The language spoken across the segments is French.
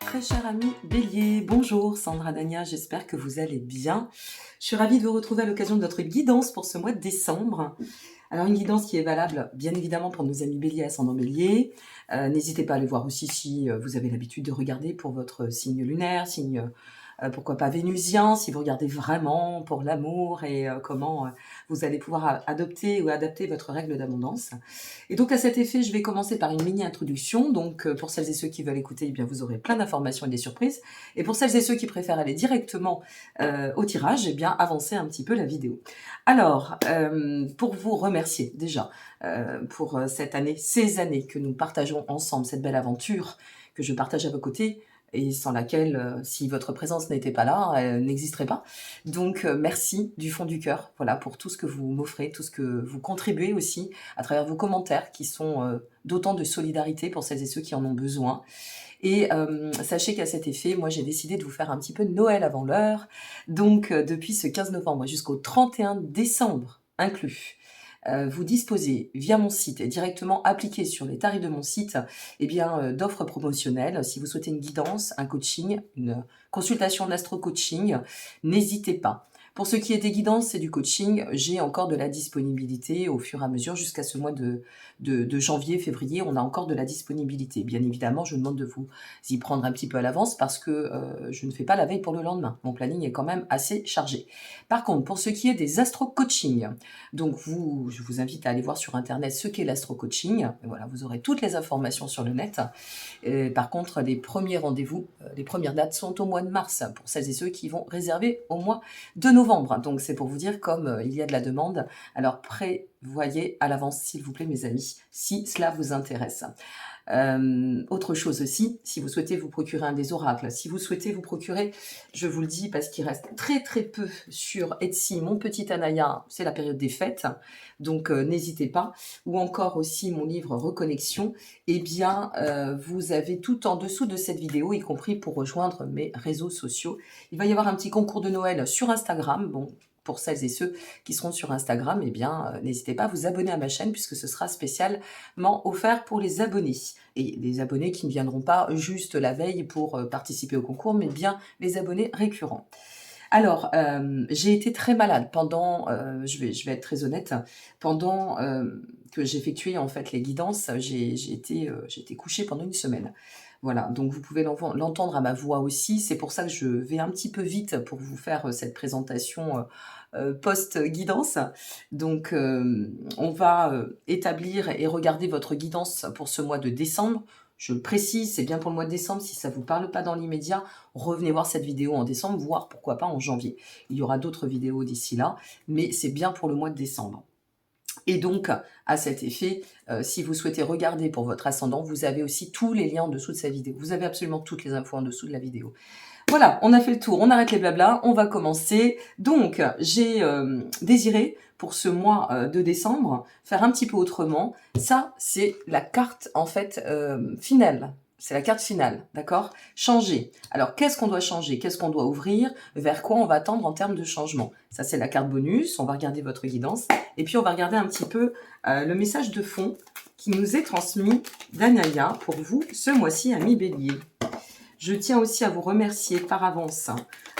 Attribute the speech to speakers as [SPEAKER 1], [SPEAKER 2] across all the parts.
[SPEAKER 1] Très cher ami Bélier, bonjour Sandra Dania, j'espère que vous allez bien. Je suis ravie de vous retrouver à l'occasion de notre guidance pour ce mois de décembre. Alors une guidance qui est valable bien évidemment pour nos amis Bélier ascendant Bélier. N'hésitez pas à aller voir aussi si vous avez l'habitude de regarder pour votre signe lunaire, signe pourquoi pas vénusien, si vous regardez vraiment pour l'amour et comment vous allez pouvoir adopter ou adapter votre règle d'abondance. Et donc à cet effet, je vais commencer par une mini-introduction. Donc pour celles et ceux qui veulent écouter, eh bien, vous aurez plein d'informations et des surprises. Et pour celles et ceux qui préfèrent aller directement au tirage, eh bien avancez un petit peu la vidéo. Alors, pour vous remercier déjà pour cette année, ces années que nous partageons ensemble, cette belle aventure que je partage à vos côtés, et sans laquelle, si votre présence n'était pas là, elle n'existerait pas. Donc merci du fond du cœur, voilà, pour tout ce que vous m'offrez, tout ce que vous contribuez aussi à travers vos commentaires qui sont d'autant de solidarité pour celles et ceux qui en ont besoin. Et sachez qu'à cet effet, moi j'ai décidé de vous faire un petit peu de Noël avant l'heure. Donc depuis ce 15 novembre jusqu'au 31 décembre inclus, vous disposez via mon site et directement appliqué sur les tarifs de mon site d'offres promotionnelles. Si vous souhaitez une guidance, un coaching, une consultation d'astro-coaching, n'hésitez pas. Pour ce qui est des guidances et du coaching, j'ai encore de la disponibilité au fur et à mesure jusqu'à ce mois de janvier, février, on a encore de la disponibilité. Bien évidemment, je vous demande de vous y prendre un petit peu à l'avance parce que je ne fais pas la veille pour le lendemain. Mon planning est quand même assez chargé. Par contre, pour ce qui est des astro-coaching, donc je vous invite à aller voir sur Internet ce qu'est l'astro-coaching. Voilà, vous aurez toutes les informations sur le net. Et par contre, les premiers rendez-vous, les premières dates sont au mois de mars pour celles et ceux qui vont réserver au mois de novembre. Donc c'est pour vous dire comme il y a de la demande. Alors prévoyez à l'avance s'il vous plaît mes amis, si cela vous intéresse. Autre chose aussi, si vous souhaitez vous procurer un des oracles, si vous souhaitez vous procurer, je vous le dis parce qu'il reste très très peu sur Etsy, mon petit Anaya, c'est la période des fêtes, donc n'hésitez pas, ou encore aussi mon livre Reconnexion, eh bien vous avez tout en dessous de cette vidéo, y compris pour rejoindre mes réseaux sociaux. Il va y avoir un petit concours de Noël sur Instagram, bon, pour celles et ceux qui seront sur Instagram, eh bien, n'hésitez pas à vous abonner à ma chaîne puisque ce sera spécialement offert pour les abonnés. Et les abonnés qui ne viendront pas juste la veille pour participer au concours, mais bien les abonnés récurrents. Alors, j'ai été très malade pendant, je vais être très honnête, pendant que j'effectuais en fait les guidances, j'ai été couchée pendant une semaine. Voilà, donc vous pouvez l'entendre à ma voix aussi. C'est pour ça que je vais un petit peu vite pour vous faire cette présentation post-guidance. Donc, on va établir et regarder votre guidance pour ce mois de décembre. Je le précise, c'est bien pour le mois de décembre. Si ça ne vous parle pas dans l'immédiat, revenez voir cette vidéo en décembre, voire pourquoi pas en janvier. Il y aura d'autres vidéos d'ici là, mais c'est bien pour le mois de décembre. Et donc, à cet effet, si vous souhaitez regarder pour votre ascendant, vous avez aussi tous les liens en dessous de cette vidéo. Vous avez absolument toutes les infos en dessous de la vidéo. Voilà, on a fait le tour, on arrête les blablas, on va commencer. Donc, j'ai désiré, pour ce mois de décembre, faire un petit peu autrement. Ça, c'est la carte, en fait, finale. C'est la carte finale, d'accord? Changer. Alors, qu'est-ce qu'on doit changer? Qu'est-ce qu'on doit ouvrir? Vers quoi on va tendre en termes de changement? Ça, c'est la carte bonus. On va regarder votre guidance. Et puis, on va regarder un petit peu le message de fond qui nous est transmis d'Anaya pour vous ce mois-ci, amis Bélier. Je tiens aussi à vous remercier par avance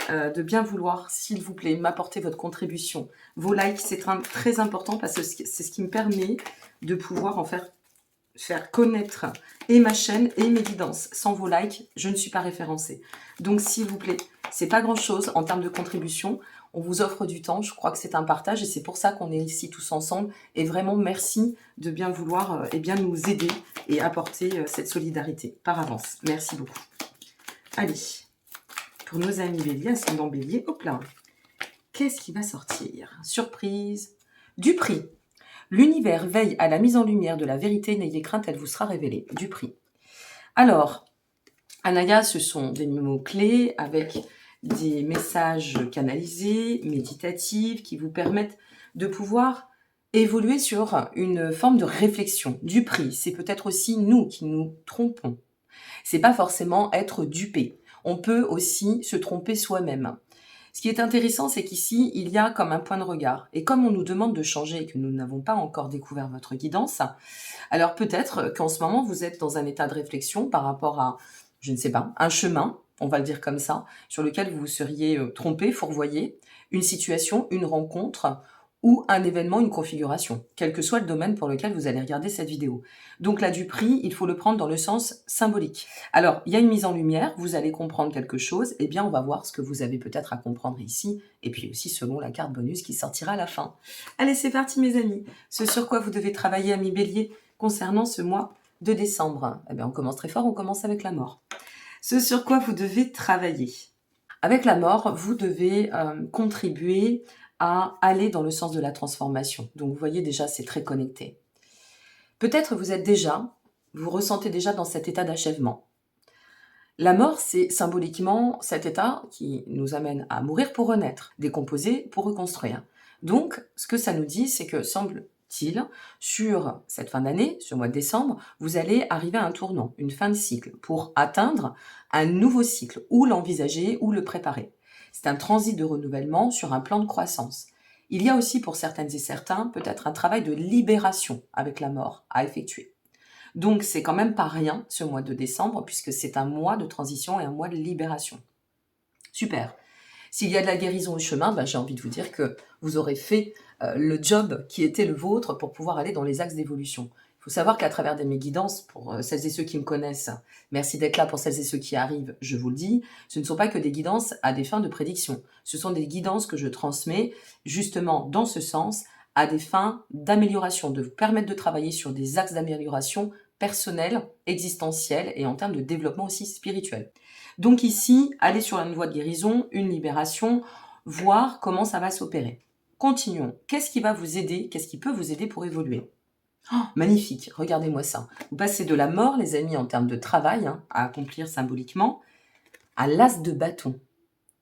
[SPEAKER 1] de bien vouloir, s'il vous plaît, m'apporter votre contribution. Vos likes, c'est très important parce que c'est ce qui me permet de pouvoir en faire connaître et ma chaîne et mes guidances. Sans vos likes, je ne suis pas référencée. Donc, s'il vous plaît, c'est pas grand-chose en termes de contribution. On vous offre du temps, je crois que c'est un partage et c'est pour ça qu'on est ici tous ensemble. Et vraiment, merci de bien vouloir nous aider et apporter cette solidarité par avance. Merci beaucoup. Allez, pour nos amis Bélier, ascendant Bélier, hop là. Qu'est-ce qui va sortir? Surprise. Du prix. L'univers veille à la mise en lumière de la vérité, n'ayez crainte, elle vous sera révélée. Du prix. Alors, Anaya, ce sont des mots-clés avec des messages canalisés, méditatifs, qui vous permettent de pouvoir évoluer sur une forme de réflexion. Du prix, c'est peut-être aussi nous qui nous trompons. C'est pas forcément être dupé. On peut aussi se tromper soi-même. Ce qui est intéressant, c'est qu'ici, il y a comme un point de regard. Et comme on nous demande de changer et que nous n'avons pas encore découvert votre guidance, alors peut-être qu'en ce moment, vous êtes dans un état de réflexion par rapport à je ne sais pas, un chemin, on va le dire comme ça, sur lequel vous vous seriez trompé, fourvoyé, une situation, une rencontre ou un événement, une configuration, quel que soit le domaine pour lequel vous allez regarder cette vidéo. Donc là, du prix, il faut le prendre dans le sens symbolique. Alors, il y a une mise en lumière, vous allez comprendre quelque chose, eh bien on va voir ce que vous avez peut-être à comprendre ici, et puis aussi selon la carte bonus qui sortira à la fin. Allez, c'est parti mes amis. Ce sur quoi vous devez travailler, amis Bélier, concernant ce mois de décembre. Eh bien, on commence très fort, on commence avec la mort. Ce sur quoi vous devez travailler. Avec la mort, vous devez contribuer à aller dans le sens de la transformation. Donc, vous voyez déjà, c'est très connecté. Peut-être vous ressentez déjà dans cet état d'achèvement. La mort, c'est symboliquement cet état qui nous amène à mourir pour renaître, décomposer pour reconstruire. Donc, ce que ça nous dit, c'est que, semble-t-il, sur cette fin d'année, sur le mois de décembre, vous allez arriver à un tournant, une fin de cycle, pour atteindre un nouveau cycle, ou l'envisager, ou le préparer. C'est un transit de renouvellement sur un plan de croissance. Il y a aussi, pour certaines et certains, peut-être un travail de libération avec la mort à effectuer. Donc, c'est quand même pas rien, ce mois de décembre, puisque c'est un mois de transition et un mois de libération. Super. S'il y a de la guérison au chemin, j'ai envie de vous dire que vous aurez fait le job qui était le vôtre pour pouvoir aller dans les axes d'évolution. Il faut savoir qu'à travers mes guidances, pour celles et ceux qui me connaissent, merci d'être là pour celles et ceux qui arrivent, je vous le dis, ce ne sont pas que des guidances à des fins de prédiction. Ce sont des guidances que je transmets justement dans ce sens, à des fins d'amélioration, de vous permettre de travailler sur des axes d'amélioration personnelle, existentielle et en termes de développement aussi spirituel. Donc ici, aller sur une voie de guérison, une libération, voir comment ça va s'opérer. Continuons. Qu'est-ce qui va vous aider? Qu'est-ce qui peut vous aider pour évoluer? Oh, magnifique, regardez-moi ça. Vous passez de la mort, les amis, en termes de travail, à accomplir symboliquement, à l'as de bâton.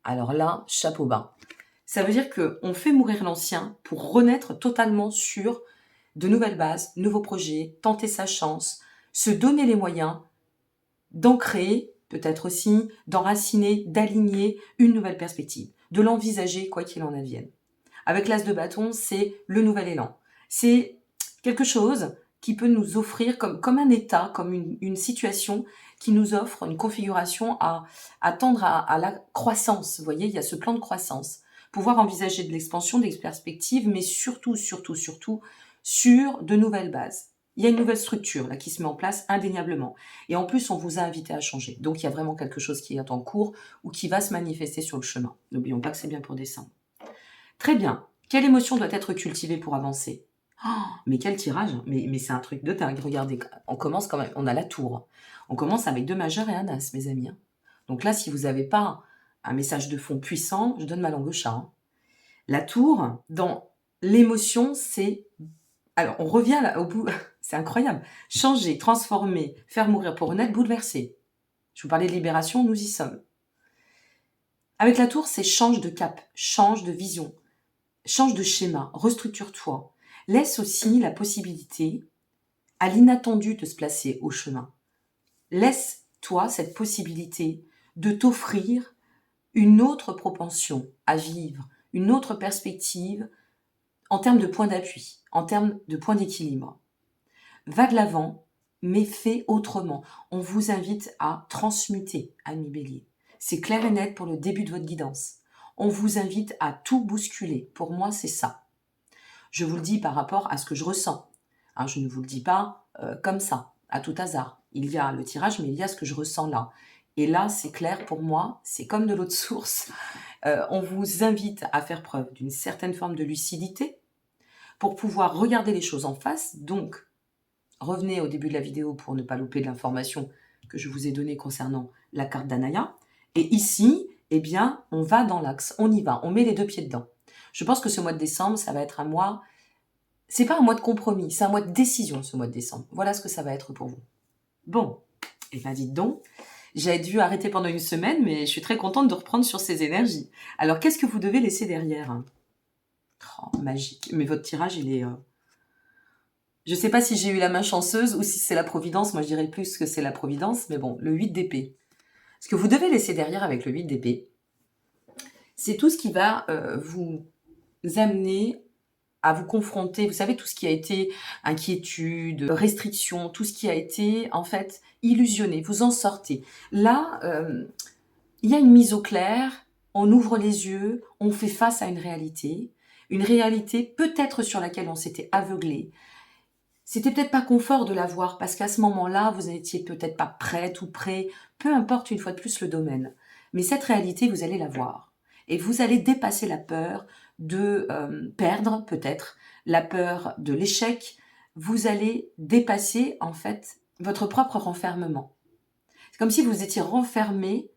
[SPEAKER 1] Alors là, chapeau bas. Ça veut dire qu'on fait mourir l'ancien pour renaître totalement sur de nouvelles bases, nouveaux projets, tenter sa chance, se donner les moyens d'ancrer, peut-être aussi d'enraciner, d'aligner une nouvelle perspective, de l'envisager quoi qu'il en advienne. Avec l'as de bâton, c'est le nouvel élan. C'est quelque chose qui peut nous offrir comme un état, comme une situation qui nous offre une configuration à tendre à la croissance. Vous voyez, il y a ce plan de croissance. Pouvoir envisager de l'expansion, des perspectives, mais surtout sur de nouvelles bases. Il y a une nouvelle structure là, qui se met en place indéniablement. Et en plus, on vous a invité à changer. Donc, il y a vraiment quelque chose qui est en cours ou qui va se manifester sur le chemin. N'oublions pas que c'est bien pour décembre. Très bien. Quelle émotion doit être cultivée pour avancer? Oh, mais quel tirage! Mais c'est un truc de dingue. Regardez, on commence quand même, on a la tour. On commence avec 2 majeurs et un as, mes amis. Donc là, si vous n'avez pas un message de fond puissant, je donne ma langue au chat. La tour, dans l'émotion, c'est... Alors, on revient là, au bout... C'est incroyable. Changer, transformer, faire mourir pour renaître, bouleverser. Je vous parlais de libération, nous y sommes. Avec la tour, c'est change de cap, change de vision, change de schéma, restructure-toi. Laisse aussi la possibilité à l'inattendu de se placer au chemin. Laisse-toi cette possibilité de t'offrir une autre propension à vivre, une autre perspective en termes de point d'appui, en termes de point d'équilibre. Va de l'avant, mais fais autrement. On vous invite à transmuter, amis Bélier. C'est clair et net pour le début de votre guidance. On vous invite à tout bousculer. Pour moi, c'est ça. Je vous le dis par rapport à ce que je ressens. Je ne vous le dis pas comme ça, à tout hasard. Il y a le tirage, mais il y a ce que je ressens là. Et là, c'est clair pour moi, c'est comme de l'eau de source. On vous invite à faire preuve d'une certaine forme de lucidité pour pouvoir regarder les choses en face. Donc, revenez au début de la vidéo pour ne pas louper de l'information que je vous ai donnée concernant la carte d'Anaya. Et ici, eh bien, on va dans l'axe, on y va, on met les 2 pieds dedans. Je pense que ce mois de décembre, ça va être un mois... C'est pas un mois de compromis, c'est un mois de décision, ce mois de décembre. Voilà ce que ça va être pour vous. Bon, et bien dites donc, j'ai dû arrêter pendant une semaine, mais je suis très contente de reprendre sur ces énergies. Alors, qu'est-ce que vous devez laisser derrière? Oh, magique. Mais votre tirage, il est... Je ne sais pas si j'ai eu la main chanceuse ou si c'est la providence. Moi, je dirais plus que c'est la providence. Mais bon, le 8 d'épée. Ce que vous devez laisser derrière avec le 8 d'épée, c'est tout ce qui va vous amener à vous confronter, vous savez, tout ce qui a été inquiétude, restriction, tout ce qui a été, en fait, illusionné, vous en sortez. Là, il y a une mise au clair, on ouvre les yeux, on fait face à une réalité peut-être sur laquelle on s'était aveuglé. C'était peut-être pas confort de la voir, parce qu'à ce moment-là, vous n'étiez peut-être pas prête ou prêt, peu importe une fois de plus le domaine. Mais cette réalité, vous allez la voir. Et vous allez dépasser la peur de perdre, peut-être, la peur de l'échec. Vous allez dépasser, en fait, votre propre renfermement. C'est comme si vous étiez renfermé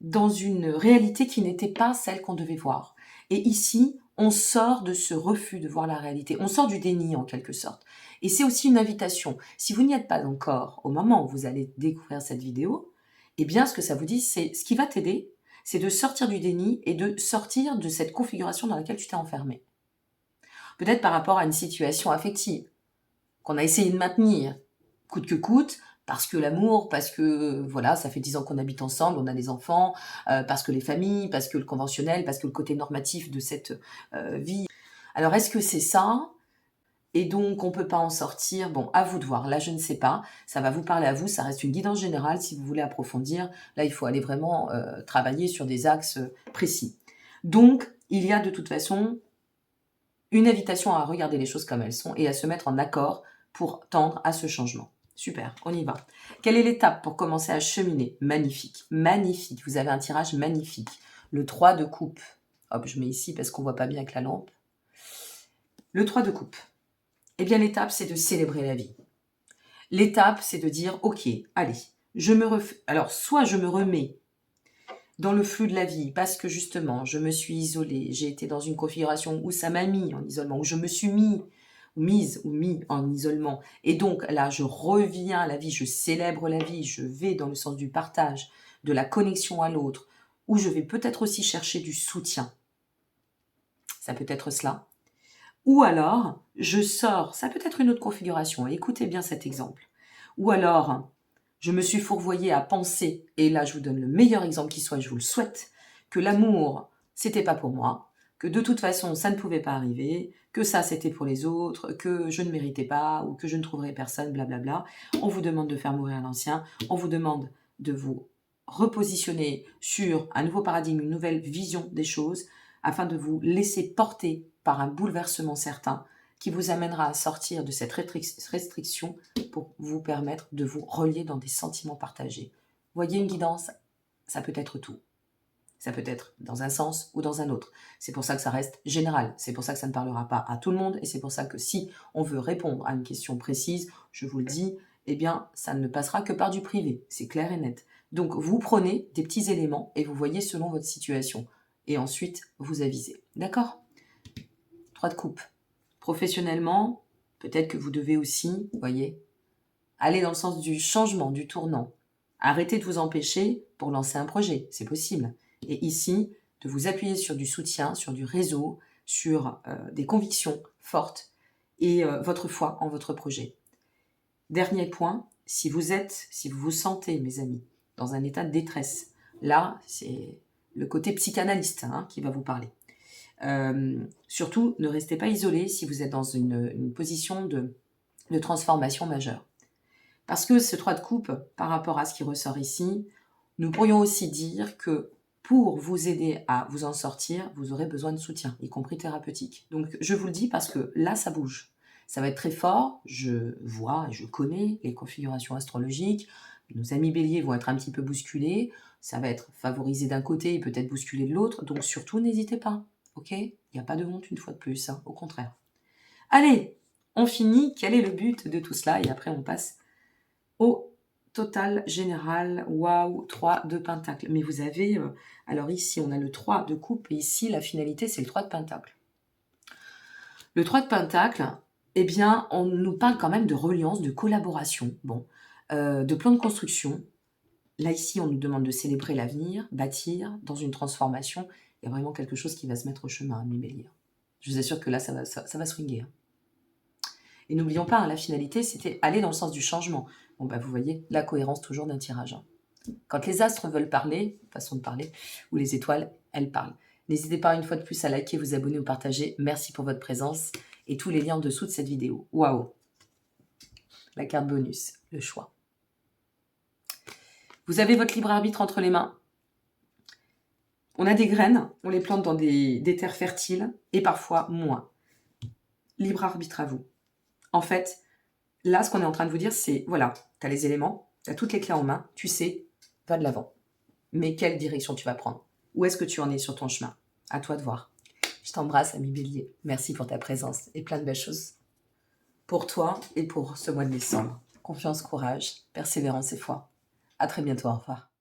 [SPEAKER 1] dans une réalité qui n'était pas celle qu'on devait voir. Et ici, on sort de ce refus de voir la réalité. On sort du déni, en quelque sorte. Et c'est aussi une invitation. Si vous n'y êtes pas encore, au moment où vous allez découvrir cette vidéo, eh bien, ce que ça vous dit, c'est ce qui va t'aider, c'est de sortir du déni et de sortir de cette configuration dans laquelle tu t'es enfermé. Peut-être par rapport à une situation affective qu'on a essayé de maintenir, coûte que coûte, parce que l'amour, parce que voilà, ça fait 10 ans qu'on habite ensemble, on a des enfants, parce que les familles, parce que le conventionnel, parce que le côté normatif de cette vie. Alors est-ce que c'est ça? Et donc on peut pas en sortir? Bon, à vous de voir. Là, je ne sais pas. Ça va vous parler à vous. Ça reste une guidance générale. Si vous voulez approfondir, là, il faut aller vraiment travailler sur des axes précis. Donc, il y a de toute façon une invitation à regarder les choses comme elles sont et à se mettre en accord pour tendre à ce changement. Super, on y va. Quelle est l'étape pour commencer à cheminer? Magnifique, magnifique. Vous avez un tirage magnifique. Le 3 de coupe. Hop, je mets ici parce qu'on voit pas bien avec la lampe. Le 3 de coupe. Eh bien, l'étape, c'est de célébrer la vie. L'étape, c'est de dire, ok, allez, alors, soit je me remets dans le flux de la vie, parce que justement, je me suis isolée, j'ai été dans une configuration où ça m'a mis en isolement, où je me suis mise ou mis en isolement. Et donc là, je reviens à la vie, je célèbre la vie, je vais dans le sens du partage, de la connexion à l'autre, où je vais peut-être aussi chercher du soutien. Ça peut être cela. Ou alors, je sors, ça peut être une autre configuration, écoutez bien cet exemple. Ou alors, je me suis fourvoyée à penser, et là je vous donne le meilleur exemple qui soit, je vous le souhaite, que l'amour, c'était pas pour moi, que de toute façon ça ne pouvait pas arriver, que ça c'était pour les autres, que je ne méritais pas, ou que je ne trouverais personne, blablabla. On vous demande de faire mourir l'ancien, on vous demande de vous repositionner sur un nouveau paradigme, une nouvelle vision des choses, afin de vous laisser porter par un bouleversement certain qui vous amènera à sortir de cette restriction pour vous permettre de vous relier dans des sentiments partagés. Voyez, une guidance, ça peut être tout. Ça peut être dans un sens ou dans un autre. C'est pour ça que ça reste général. C'est pour ça que ça ne parlera pas à tout le monde. Et c'est pour ça que si on veut répondre à une question précise, je vous le dis, eh bien, ça ne passera que par du privé. C'est clair et net. Donc, vous prenez des petits éléments et vous voyez selon votre situation. Et ensuite, vous avisez. D'accord? 3 de coupe. Professionnellement, peut-être que vous devez aussi, voyez, aller dans le sens du changement, du tournant. Arrêtez de vous empêcher pour lancer un projet, c'est possible. Et ici, de vous appuyer sur du soutien, sur du réseau, sur des convictions fortes et votre foi en votre projet. Dernier point, si vous vous sentez, mes amis, dans un état de détresse, là, c'est le côté psychanalyste qui va vous parler. Surtout, ne restez pas isolé si vous êtes dans une position de transformation majeure. Parce que ce 3 de coupe, par rapport à ce qui ressort ici, nous pourrions aussi dire que pour vous aider à vous en sortir, vous aurez besoin de soutien, y compris thérapeutique. Donc je vous le dis parce que là, ça bouge. Ça va être très fort, je vois, je connais les configurations astrologiques, nos amis béliers vont être un petit peu bousculés, ça va être favorisé d'un côté et peut-être bousculé de l'autre, donc surtout n'hésitez pas, ok? Il n'y a pas de honte une fois de plus, au contraire. Allez, on finit, quel est le but de tout cela? Et après on passe au total général. Waouh, 3 de pentacle. Mais vous avez, alors ici on a le 3 de coupe et ici la finalité c'est le 3 de pentacle. Le 3 de pentacle, eh bien on nous parle quand même de reliance, de collaboration, bon, de plan de construction. Là ici on nous demande de célébrer l'avenir, bâtir dans une transformation. Il y a vraiment quelque chose qui va se mettre au chemin, mes béliers. Je vous assure que là ça va swinguer. Et n'oublions pas, la finalité, c'était aller dans le sens du changement. Bon, bah, vous voyez, la cohérence toujours d'un tirage. Quand les astres veulent parler, façon de parler, ou les étoiles, elles parlent. N'hésitez pas une fois de plus à liker, vous abonner ou partager. Merci pour votre présence et tous les liens en dessous de cette vidéo. Waouh! La carte bonus, le choix. Vous avez votre libre arbitre entre les mains. On a des graines, on les plante dans des terres fertiles et parfois moins. Libre arbitre à vous. En fait, là, ce qu'on est en train de vous dire, c'est, voilà, tu as les éléments, tu as toutes les clés en main, tu sais, va de l'avant. Mais quelle direction tu vas prendre? Où est-ce que tu en es sur ton chemin? À toi de voir. Je t'embrasse, ami Bélier. Merci pour ta présence et plein de belles choses pour toi et pour ce mois de décembre. Confiance, courage, persévérance et foi. À très bientôt, au revoir.